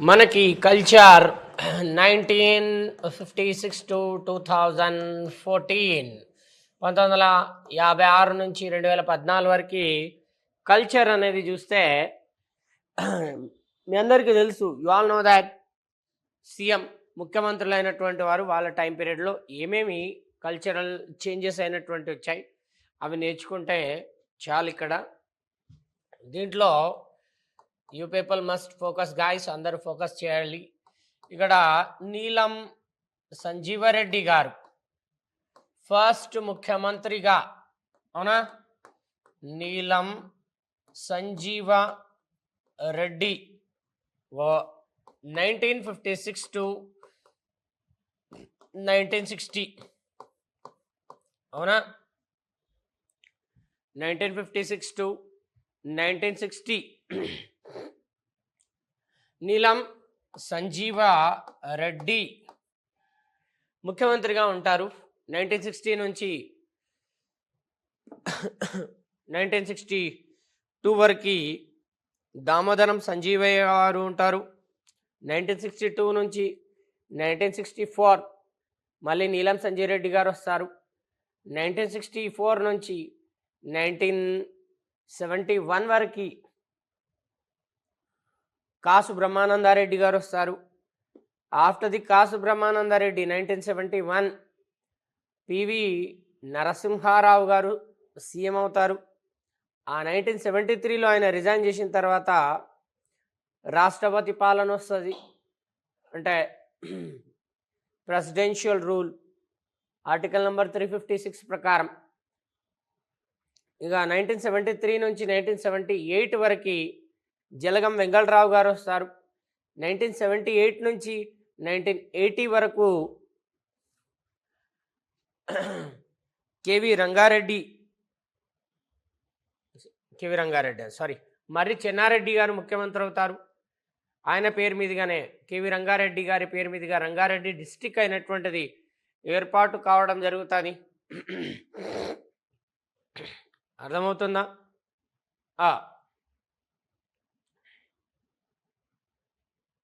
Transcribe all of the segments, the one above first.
మనకి culture 1956 to 2014 1956 నుంచి 2014 వరకు కల్చర్ అనేది చూస్తే మీ అందరికీ తెలుసు. You all know that CM ముఖ్యమంత్రులైనటువంటి వారు వాళ్ళ టైం పీరియడ్లో ఏమేమి కల్చరల్ చేంజెస్ అయినటువంటి వచ్చాయి అవి నేర్చుకుంటే చాలు. ఇక్కడ దీంట్లో you people must focus guys, అందరూ ఫోకస్ చేయాలి. ఇక్కడ నీలం సంజీవరెడ్డి గారు ఫస్ట్ ముఖ్యమంత్రిగా, అవునా, నీలం సంజీవ రెడ్డి 1956 టు 1960, అవునా, 1956 టు 1960 నీలం సంజీవ రెడ్డి ముఖ్యమంత్రిగా ఉంటారు. 1960 నుంచి 1962 వరకు దామోదరం సంజీవయ్య గారు ఉంటారు. 1962 నుంచి 1964 మళ్ళీ నీలం సంజీవ్ రెడ్డి గారు వస్తారు. 1964 నుంచి 1971 వరకు కాసు బ్రహ్మానందారెడ్డి గారు వస్తారు. After the Kasu Brahmananda Reddy 1971 PV Narasimha Rao గారు సీఎం అవుతారు. ఆ 1973లో ఆయన రిజైన్ చేసిన తర్వాత రాష్ట్రపతి పాలన వస్తుంది, అంటే ప్రెసిడెన్షియల్ రూల్ ఆర్టికల్ నెంబర్ 356 ప్రకారం. ఇక 1973 నుంచి 1978 వరకు జలగం వెంగళరావు గారు వస్తారు. 1978 నుంచి 1980 వరకు మర్రి చెన్నారెడ్డి గారు ముఖ్యమంత్రి అవుతారు. ఆయన పేరు మీదుగానే, కేవి రంగారెడ్డి గారి పేరు మీదుగా రంగారెడ్డి డిస్టిక్ అయినటువంటిది ఏర్పాటు కావడం జరుగుతుంది. అర్థమవుతుందా?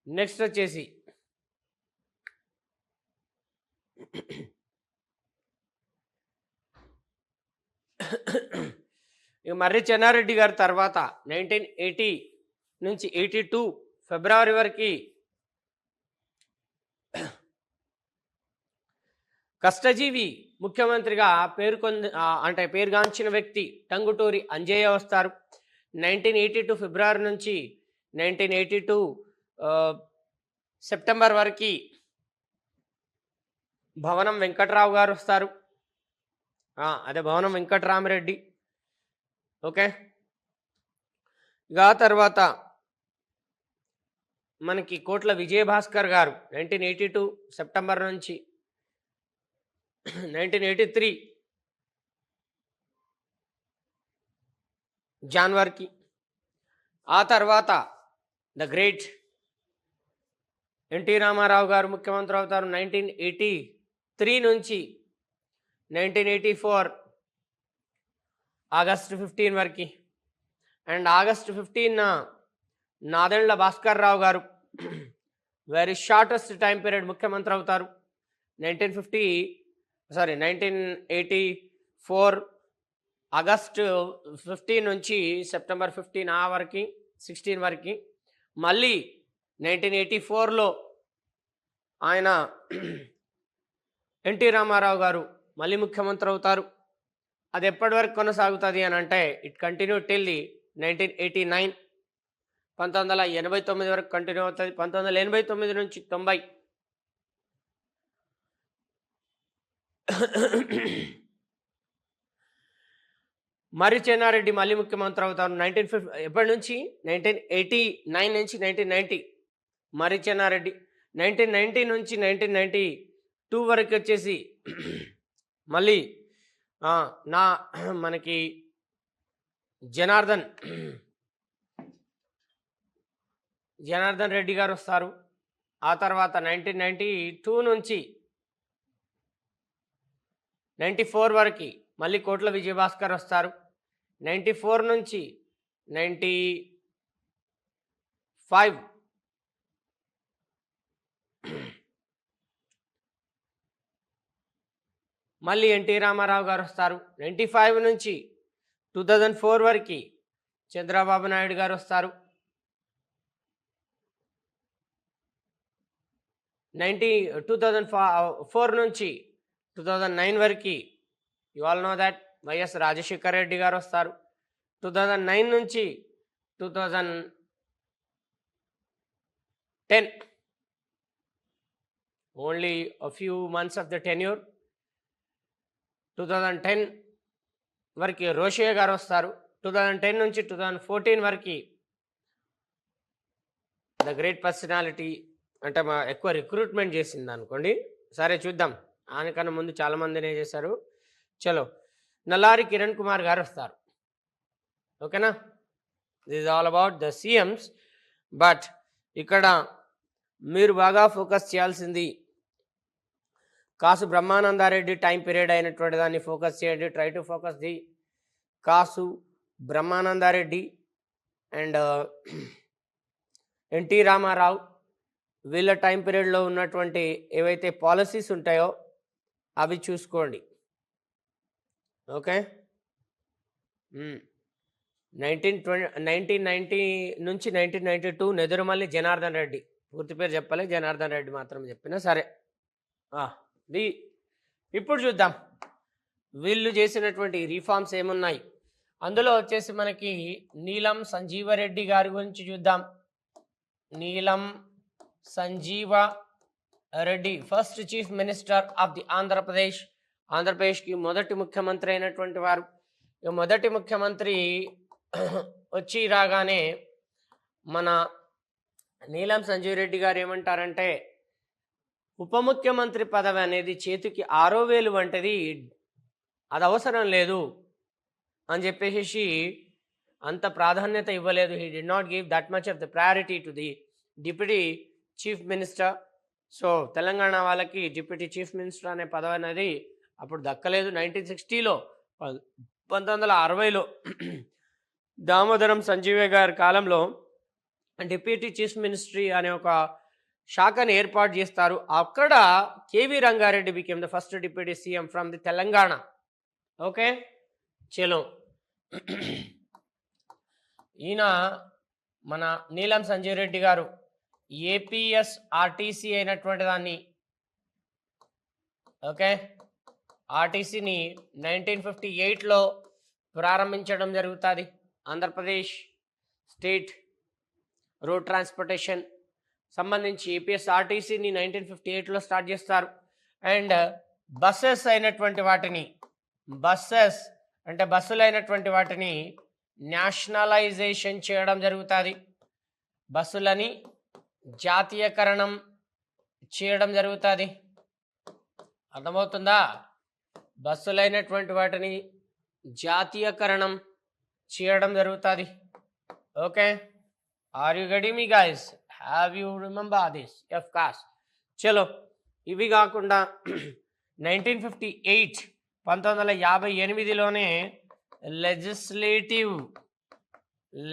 నెక్స్ట్ వచ్చేసి ఇక మర్రి చెన్నారెడ్డి గారి తర్వాత 1980 నుంచి 82 ఫిబ్రవరి వరకు కష్టజీవి ముఖ్యమంత్రిగా పేరుగాంచిన వ్యక్తి టంగుటూరి అంజయ్య వస్తారు. 1982 ఫిబ్రవరి నుంచి 1982 సెప్టెంబర్ వరకు భవనం వెంకట్రావు గారు వస్తారు. అదే భవనం వెంకట్రామరెడ్డి. ఓకే, ఇక తర్వాత మనకి కోట్ల విజయభాస్కర్ గారు 1982 సెప్టెంబర్ నుంచి 1983 జనవరికి. ఆ తర్వాత ద గ్రేట్ ఎన్టీ రామారావు గారు ముఖ్యమంత్రి అవుతారు 1983 నుంచి 1984 ఆగస్టు 15 వరకు. అండ్ ఆగస్టు 15న నాదెండ్ల భాస్కర్ రావు గారు వెరీ షార్టెస్ట్ టైం పీరియడ్ ముఖ్యమంత్రి అవుతారు. 1984 ఆగస్టు 15 నుంచి సెప్టెంబర్ 15 వరకు 16 వరకు. మళ్ళీ 1984లో ఆయన ఎన్టీ రామారావు గారు మళ్ళీ ముఖ్యమంత్రి అవుతారు. అది ఎప్పటి వరకు కొనసాగుతుంది అని అంటే ఇట్ కంటిన్యూ టిల్ ది 1989, 1989 వరకు కంటిన్యూ అవుతుంది. 1989 నుంచి 90 మర్రి చెన్నారెడ్డి మళ్ళీ ముఖ్యమంత్రి అవుతారు. ఎప్పటి నుంచి 1989 నుంచి 1990 మర్రి చెన్నారెడ్డి. 1990 నుంచి 1992 వరకు వచ్చేసి మళ్ళీ మనకి జనార్దన్ రెడ్డి గారు వస్తారు. ఆ తర్వాత 1992 నుంచి 94 వరకు మళ్ళీ కోట్ల విజయభాస్కర్ వస్తారు. 94 నుంచి 95 మళ్ళీ ఎన్టీ రామారావు గారు వస్తారు. 95 నుంచి 2004 వరకు చంద్రబాబు నాయుడు గారు వస్తారు. 2004 నుంచి 2009 వరకు you all know that YS Rajasekhara Reddy గారు వస్తారు. 2009 నుంచి 2010 only a few months of the tenure. 2010 వరకు రోషయ్య గారు వస్తారు. 2010 నుంచి 2014 వరకు ద గ్రేట్ పర్సనాలిటీ అంటే మా ఎక్కువ రిక్రూట్మెంట్ చేసింది అనుకోండి. సరే చూద్దాం, ఆయనకన్నా ముందు చాలామందినే చేశారు. చలో, నల్లారి కిరణ్ కుమార్ గారు వస్తారు. ఓకేనా, this is all about the CMs. But ఇక్కడ మీరు బాగా ఫోకస్ చేయాల్సింది కాసు బ్రహ్మానందారెడ్డి టైం పీరియడ్ అయినటువంటి దాన్ని ఫోకస్ చేయండి. Try to focus the Kasu Brahmananda Reddy and NT Rama Rao వీళ్ళ టైం పీరియడ్లో ఉన్నటువంటి ఏవైతే పాలసీస్ ఉంటాయో అవి చూసుకోండి. ఓకే, 1990 నుంచి 1992 నెదురుమల్లి జనార్దన్ రెడ్డి. పూర్తి పేరు చెప్పాలి, జనార్దన్ రెడ్డి మాత్రం చెప్పినా సరే. ఇప్పుడు చూద్దాం వీళ్ళు చేసినటువంటి రిఫార్మ్స్ ఏమున్నాయి. అందులో వచ్చేసి మనకి నీలం సంజీవరెడ్డి గారి గురించి చూద్దాం. నీలం Sanjeeva Reddy first chief minister of the Andhra Pradesh. ఆంధ్రప్రదేశ్కి మొదటి ముఖ్యమంత్రి అయినటువంటి వారు. మొదటి ముఖ్యమంత్రి వచ్చి రాగానే మన నీలం సంజీవ్ రెడ్డి గారు ఏమంటారంటే, ఉప ముఖ్యమంత్రి పదవి అనేది చేతికి 6,000 వంటిది, అది అవసరం లేదు అని చెప్పేసి అంత ప్రాధాన్యత ఇవ్వలేదు. He did not give that much of the priority to the deputy chief minister. So Telangana వాళ్ళకి డిప్యూటీ చీఫ్ మినిస్టర్ అనే పదవి అనేది అప్పుడు దక్కలేదు. 1960లో 1960లో దామోదరం సంజీవయ్య గారి కాలంలో డిప్యూటీ చీఫ్ మినిస్ట్రీ అనే ఒక శాఖను ఏర్పాటు చేస్తారు. అక్కడ KV Rangareddy became the first deputy CM from the Telangana. Okay, చలో, ఈయన మన నీలం సంజీవ్ రెడ్డి గారు ఏపీఎస్ఆర్టీసీ అయినటువంటి దాన్ని, ఓకే, ఆర్టీసీని 1958లో ప్రారంభించడం జరుగుతుంది. ఆంధ్రప్రదేశ్ స్టేట్ రోడ్ ట్రాన్స్పోర్టేషన్ సంబంధించి ఏపీఎస్ఆర్టీసీని 1958లో స్టార్ట్ చేస్తారు. అండ్ బస్సెస్ అయినటువంటి వాటిని, బస్సెస్ అంటే బస్సులు అయినటువంటి వాటిని నేషనలైజేషన్ చేయడం జరుగుతుంది. బస్సులని జాతీయకరణం చేయడం జరుగుతుంది. అర్థమవుతుందా? బస్సులైనటువంటి వాటిని జాతీయకరణం చేయడం జరుగుతుంది. ఓకే, ఆర్ యు రెడీ మీ guys? Have you remember this? Of course. చలో, ఇవి కాకుండా 1958లోనే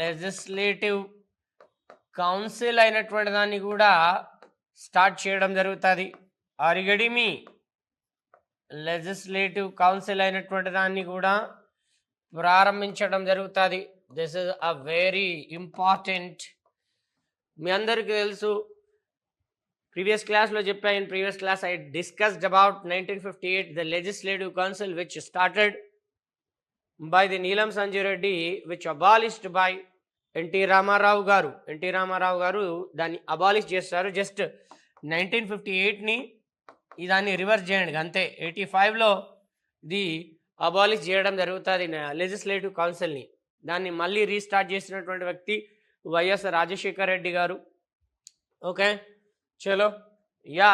లెజిస్లేటివ్ కౌన్సిల్ అయినటువంటి దాన్ని కూడా స్టార్ట్ చేయడం జరుగుతుంది. ఆర్ యు రెడీ మీ? లెజిస్లేటివ్ కౌన్సిల్ అయినటువంటి దాన్ని కూడా ప్రారంభించడం జరుగుతుంది. This is a very important. మీ అందరికీ తెలుసు, ప్రీవియస్ క్లాస్లో చెప్పా. In previous class I discussed about 1958 the legislative council which started by the Neelam Sanjeev Reddy, which abolished by NT Rama Rao గారు. ఎన్టీ రామారావు గారు దాన్ని అబాలిష్ చేస్తారు. జస్ట్ 1958ని దాన్ని రివర్స్ చేయండి అంతే. 85లో ఇది అబాలిష్ చేయడం జరుగుతుంది లెజిస్లేటివ్ కౌన్సిల్ని. దాన్ని మళ్ళీ రీస్టార్ట్ చేసినటువంటి వ్యక్తి వైఎస్ రాజశేఖర రెడ్డి గారు. ఓకే, చలో, yeah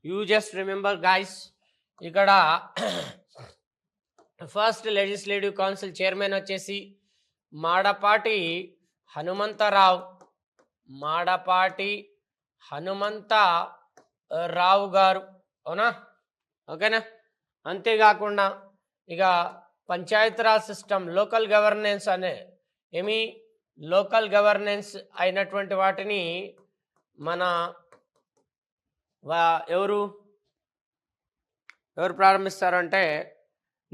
you just remember guys, ఇక్కడ ఫస్ట్ లెజిస్లేటివ్ కౌన్సిల్ చైర్మన్ వచ్చేసి మాడపాటి హనుమంతరావు గారు. అవునా? ఓకేనా? అంతేకాకుండా ఇక Panchayati Raj system, local governance local governance అయినటువంటి వాటిని మన ఎవరు ఎవరు ప్రారంభిస్తారంటే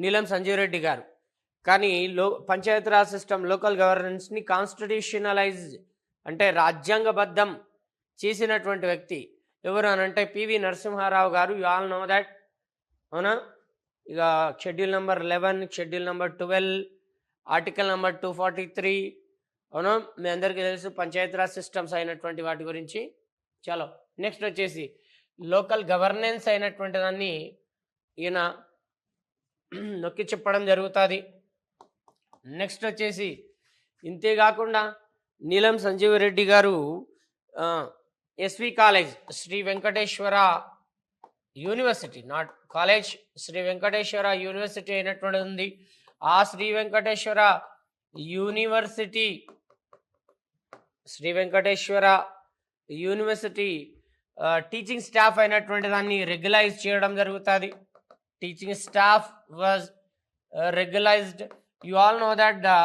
నీలం సంజీవ్ రెడ్డి గారు. కానీ పంచాయతీరాజ్ సిస్టమ్, లోకల్ గవర్నెన్స్ని కాన్స్టిట్యూషనలైజ్ అంటే రాజ్యాంగబద్ధం చేసినటువంటి వ్యక్తి ఎవరు అని అంటే పివి నరసింహారావు గారు. యు ఆల్ నో దట్, అవునా? ఇక schedule number 11, schedule number 12, article number 243, అవునా? మీ అందరికీ తెలుసు పంచాయతీరాజ్ సిస్టమ్స్ అయినటువంటి వాటి గురించి. చలో నెక్స్ట్ వచ్చేసి లోకల్ గవర్నెన్స్ అయినటువంటి దాన్ని ఈయన నొక్కి చెప్పడం జరుగుతుంది. నెక్స్ట్ వచ్చేసి ఇంతేకాకుండా నీలం సంజీవ్ రెడ్డి గారు SV college, Sri Venkateswara university, not college, Sri Venkateswara university అయినటువంటిది ఉంది. ఆ Sri Venkateswara university, Sri Venkateswara university teaching staff అయినటువంటి దాన్ని రెగ్యులైజ్ చేయడం జరుగుతుంది. Teaching staff was regularized. You all know that the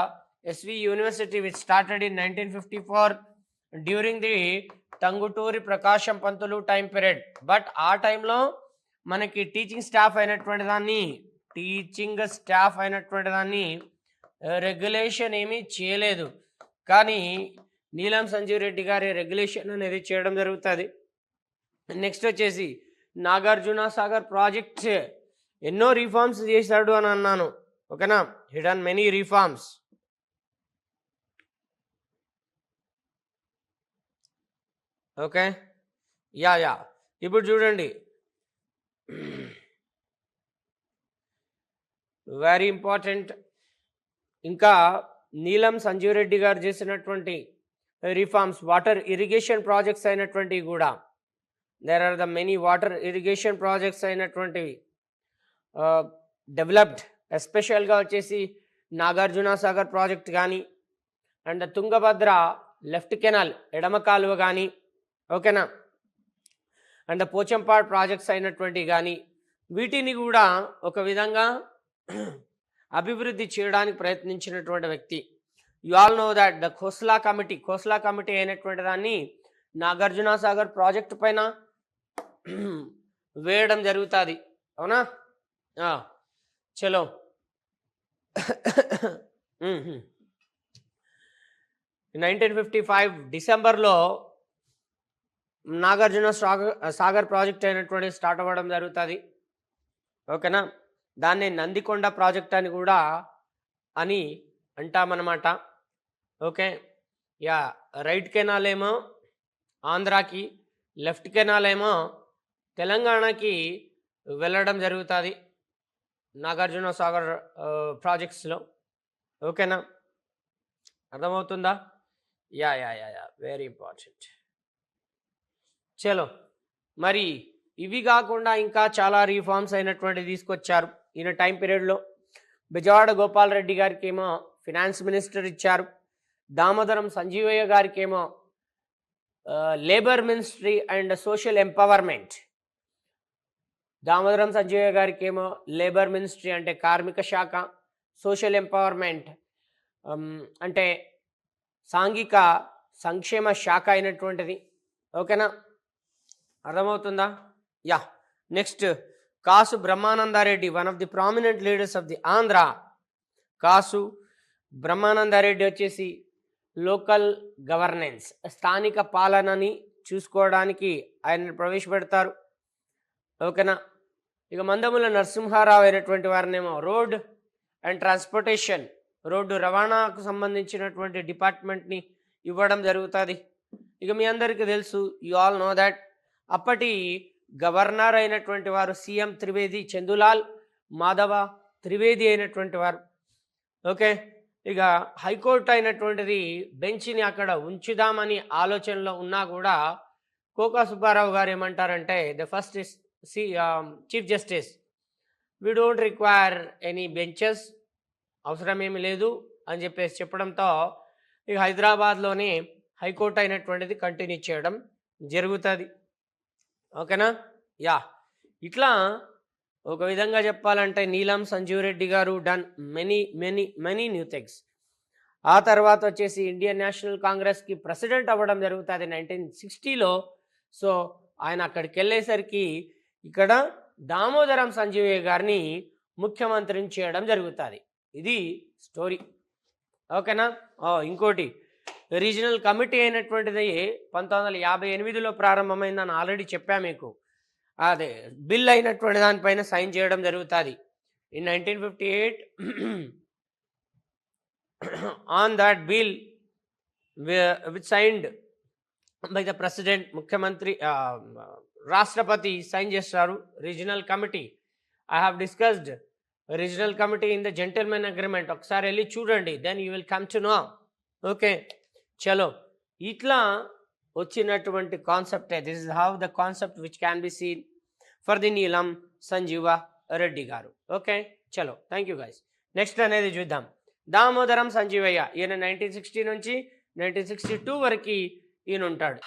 SV University, which started in 1954 during the Tanguturi Prakasham Pantulu time period, but ఆ టైంలో మనకి టీచింగ్ స్టాఫ్ అయినటువంటి దాన్ని రెగ్యులేషన్ ఏమీ చేయలేదు. కానీ నీలం సంజీవ్ రెడ్డి గారి రెగ్యులేషన్ అనేది చేయడం జరుగుతుంది. నెక్స్ట్ వచ్చేసి నాగార్జున సాగర్ ప్రాజెక్ట్ ఎన్నో రిఫార్మ్స్ చేశాడు అని అన్నాను, ఓకేనా? He done many reforms. Okay, yeah ఇప్పుడు చూడండి, వెరీ ఇంపార్టెంట్. ఇంకా నీలం సంజీవ్ రెడ్డి గారు చేసినటువంటి రిఫార్మ్స్, వాటర్ ఇరిగేషన్ ప్రాజెక్ట్స్ అయినటువంటివి కూడా, there are the many water irrigation projects అయినటువంటివి డెవలప్డ్. ఎస్పెషల్గా వచ్చేసి నాగార్జున సాగర్ ప్రాజెక్ట్ కానీ, అండ్ తుంగభద్ర లెఫ్ట్ కెనాల్ ఎడమ కాలువ కానీ, ఓకేనా, అండ్ పోచంపాడ్ ప్రాజెక్ట్స్ అయినటువంటి కానీ, వీటిని కూడా ఒక విధంగా అభివృద్ధి చేయడానికి ప్రయత్నించినటువంటి వ్యక్తి. You all know that the Khosla committee అయినటువంటి దాన్ని నాగార్జున సాగర్ ప్రాజెక్ట్ పైన వేయడం జరుగుతుంది, అవునా? చలో 1955 డిసెంబర్లో నాగార్జున సాగర్ ప్రాజెక్ట్ అయినటువంటి స్టార్ట్ అవ్వడం జరుగుతుంది, ఓకేనా? దాన్ని నందికొండ ప్రాజెక్ట్ అని కూడా అని అంటామన్నమాట. ఓకే, యా, రైట్ కెనాల్ ఏమో ఆంధ్రాకి, లెఫ్ట్ కెనాల్ ఏమో తెలంగాణకి వెళ్ళడం జరుగుతుంది నాగార్జున సాగర్ ప్రాజెక్ట్స్లో, ఓకేనా? అర్థమవుతుందా? Yeah, very important. చలో, మరి ఇవి కాకుండా ఇంకా చాలా రిఫార్మ్స్ అయినటువంటి తీసుకొచ్చారు ఈయన టైం పీరియడ్లో. బెజవాడ గోపాల్ రెడ్డి గారికి ఏమో ఫినాన్స్ మినిస్టర్ ఇచ్చారు. దామోదరం సంజీవయ్య గారికి ఏమో labour ministry and social empowerment. Damodaram Sanjeevayya గారికి ఏమో లేబర్ మినిస్ట్రీ అంటే కార్మిక శాఖ, సోషల్ ఎంపవర్మెంట్ అంటే సాంఘిక సంక్షేమ శాఖ అయినటువంటిది, ఓకేనా? అర్థమవుతుందా? Yeah. Next Kasu Brahmananda Reddy, one of the prominent leaders of the Andhra. Kasu Brahmananda Reddy వచ్చేసి లోకల్ గవర్నెన్స్, స్థానిక పాలనని చూసుకోవడానికి ఆయన ప్రవేశపెడతారు, ఓకేనా? ఇక మందముల నరసింహారావు అయినటువంటి వారినేమో రోడ్ అండ్ ట్రాన్స్పోర్టేషన్, రోడ్డు రవాణాకు సంబంధించినటువంటి డిపార్ట్మెంట్ని ఇవ్వడం జరుగుతుంది. ఇక మీ అందరికీ తెలుసు, యు ఆల్ నో దట్ అప్పటి గవర్నర్ అయినటువంటి వారు సీఎం త్రివేది, చందులాల్ మాధవ త్రివేది అయినటువంటి వారు, ఓకే? ఇక హైకోర్టు అయినటువంటిది బెంచ్ని అక్కడ ఉంచుదామని ఆలోచనలో ఉన్నా కూడా కోకా సుబ్బారావు గారు ఏమంటారంటే, the first chief justice, we don't require any benches, అవసరమేమి లేదు అని చెప్పేసి చెప్పడంతో ఇక హైదరాబాద్లోనే హైకోర్టు అయినటువంటిది కంటిన్యూ చేయడం జరుగుతుంది, ఓకేనా? యా, ఇట్లా ఒక విధంగా చెప్పాలంటే నీలం సంజీవ్ రెడ్డి గారు డన్ మెనీ న్యూ థింగ్స్. ఆ తర్వాత వచ్చేసి ఇండియన్ నేషనల్ కాంగ్రెస్కి ప్రెసిడెంట్ అవ్వడం జరుగుతుంది 1960లో. సో ఆయన అక్కడికి వెళ్ళేసరికి ఇక్కడ దామోదరం సంజీవయ్య గారిని ముఖ్యమంత్రిని చేయడం జరుగుతుంది. ఇది స్టోరీ. ఓకేనా. ఇంకోటి రీజనల్ కమిటీ అయినటువంటిది 1958లో ప్రారంభమైందని ఆల్రెడీ చెప్పా మీకు. అదే బిల్ అయినటువంటి దానిపైన సైన్ చేయడం జరుగుతుంది. In 1958 on that bill which signed by the president, ముఖ్యమంత్రి రాష్ట్రపతి సైన్ చేస్తారు. Regional committee I have discussed regional committee in the gentlemen agreement. ఒకసారి వెళ్ళి చూడండి, then you will come to know. Okay, చలో. ఇట్లా వచ్చినటువంటి concept. This is how the concept which can be seen for the Neelam Sanjeeva Reddy గారు. Okay, చలో, thank you guys. Next అనేది చూద్దాం. దామోదరం సంజీవయ్య, ఈయన 1960 నుంచి 1962 వరకు ఈయన ఉంటాడు.